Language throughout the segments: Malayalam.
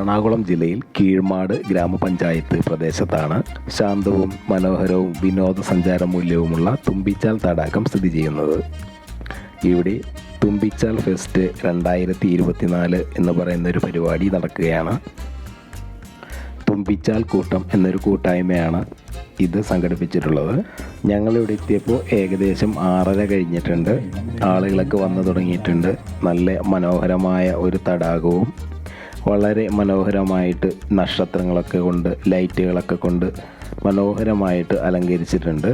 എറണാകുളം ജില്ലയിൽ കീഴ്മാട് ഗ്രാമപഞ്ചായത്ത് പ്രദേശത്താണ് ശാന്തവും മനോഹരവും വിനോദസഞ്ചാര മൂല്യവുമുള്ള തുമ്പിച്ചാൽ തടാകം സ്ഥിതി ചെയ്യുന്നത്. ഇവിടെ തുമ്പിച്ചാൽ ഫെസ്റ്റ് 2024 എന്ന് പറയുന്നൊരു പരിപാടി നടക്കുകയാണ്. തുമ്പിച്ചാൽ കൂട്ടം എന്നൊരു കൂട്ടായ്മയാണ് ഇത് സംഘടിപ്പിച്ചിട്ടുള്ളത്. ഞങ്ങളിവിടെ എത്തിയപ്പോൾ ഏകദേശം 6:30 കഴിഞ്ഞിട്ടുണ്ട്. ആളുകളൊക്കെ വന്നു തുടങ്ങിയിട്ടുണ്ട്. നല്ല മനോഹരമായ ഒരു തടാകവും വളരെ മനോഹരമായിട്ട് നക്ഷത്രങ്ങളൊക്കെ കൊണ്ട് ലൈറ്റുകളൊക്കെ കൊണ്ട് മനോഹരമായിട്ട് അലങ്കരിച്ചിട്ടുണ്ട്.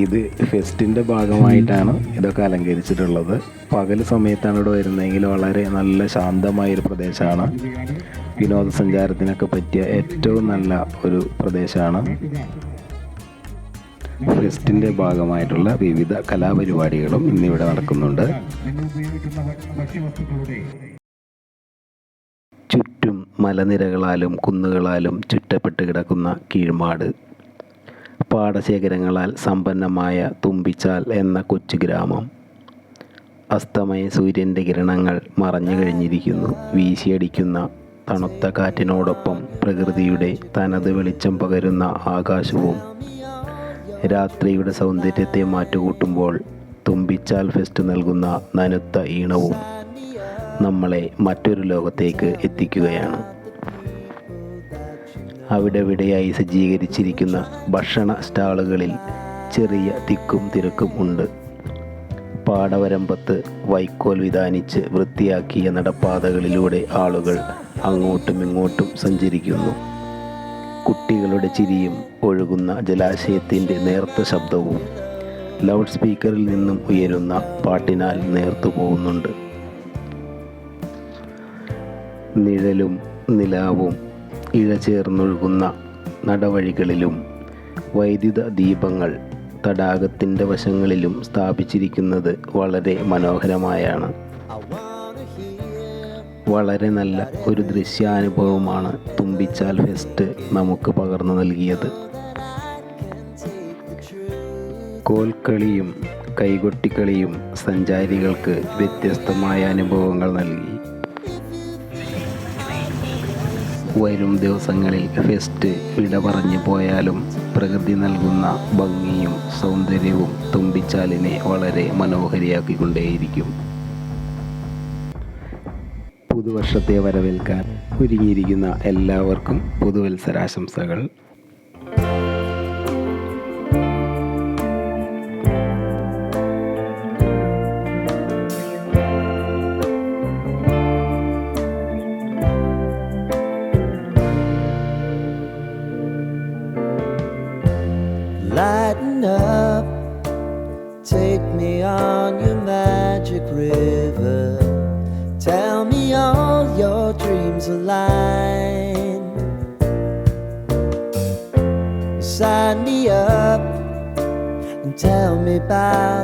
ഇത് ഫെസ്റ്റിൻ്റെ ഭാഗമായിട്ടാണ് ഇതൊക്കെ അലങ്കരിച്ചിട്ടുള്ളത്. പകൽ സമയത്താണ് ഇവിടെ വരുന്നതെങ്കിൽ വളരെ നല്ല ശാന്തമായൊരു പ്രദേശമാണ്. വിനോദസഞ്ചാരത്തിനൊക്കെ പറ്റിയ ഏറ്റവും നല്ല ഒരു പ്രദേശമാണ്. ഫെസ്റ്റിൻ്റെ ഭാഗമായിട്ടുള്ള വിവിധ കലാപരിപാടികളും ഇന്നിവിടെ നടക്കുന്നുണ്ട്. ചുറ്റും മലനിരകളാലും കുന്നുകളാലും ചുറ്റപ്പെട്ട് കിടക്കുന്ന കീഴ്മാട്, പാടശേഖരങ്ങളാൽ സമ്പന്നമായ തുമ്പിച്ചാൽ എന്ന കൊച്ചു ഗ്രാമം. അസ്തമയ സൂര്യൻ്റെ കിരണങ്ങൾ മറഞ്ഞു കഴിഞ്ഞിരിക്കുന്നു. വീശിയടിക്കുന്ന തണുത്ത കാറ്റിനോടൊപ്പം പ്രകൃതിയുടെ തനത് വെളിച്ചം പകരുന്ന ആകാശവും രാത്രിയുടെ സൗന്ദര്യത്തെ മാറ്റുകൂട്ടുമ്പോൾ തുമ്പിച്ചാൽ ഫെസ്റ്റ് നൽകുന്ന നനുത്ത ഈണവും നമ്മളെ മറ്റൊരു ലോകത്തേക്ക് എത്തിക്കുകയാണ്. അവിടെവിടെയായി സജ്ജീകരിച്ചിരിക്കുന്ന ഭക്ഷണ സ്റ്റാളുകളിൽ ചെറിയ തിക്കും തിരക്കും ഉണ്ട്. പാടവരമ്പത്ത് വൈക്കോൽ വിതാനിച്ച് വൃത്തിയാക്കിയ നടപ്പാതകളിലൂടെ ആളുകൾ അങ്ങോട്ടും ഇങ്ങോട്ടും സഞ്ചരിക്കുന്നു. കുട്ടികളുടെ ചിരിയും ഒഴുകുന്ന ജലാശയത്തിൻ്റെ നേർത്ത ശബ്ദവും ലൗഡ് സ്പീക്കറിൽ നിന്നും ഉയരുന്ന പാട്ടിനാൽ നേർത്തു പോകുന്നുണ്ട്. നിഴലും നിലാവും ഇഴചേർന്നൊഴുകുന്ന നടവഴികളിലും വൈദ്യുത ദീപങ്ങൾ തടാകത്തിൻ്റെ വശങ്ങളിലും സ്ഥാപിച്ചിരിക്കുന്നത് വളരെ മനോഹരമായാണ്. വളരെ നല്ല ഒരു ദൃശ്യാനുഭവമാണ് തുമ്പിച്ചാൽ ഫെസ്റ്റ് നമുക്ക് പകർന്നു നൽകിയത്. കോൽക്കളിയും കൈകൊട്ടിക്കളിയും സഞ്ചാരികൾക്ക് വ്യത്യസ്തമായ അനുഭവങ്ങൾ നൽകി. വരും ദിവസങ്ങളിൽ ഫെസ്റ്റ് വിട പറഞ്ഞു പോയാലും പ്രകൃതി നൽകുന്ന ഭംഗിയും സൗന്ദര്യവും തുമ്പിച്ചാലിനെ വളരെ മനോഹരിയാക്കിക്കൊണ്ടേയിരിക്കും. പുതുവർഷത്തെ വരവേൽക്കാൻ ഒരുങ്ങിയിരിക്കുന്ന എല്ലാവർക്കും പുതുവത്സരാശംസകൾ. Lighten up, take me on your magic river. Tell me all your dreams align. Sign me up and tell me about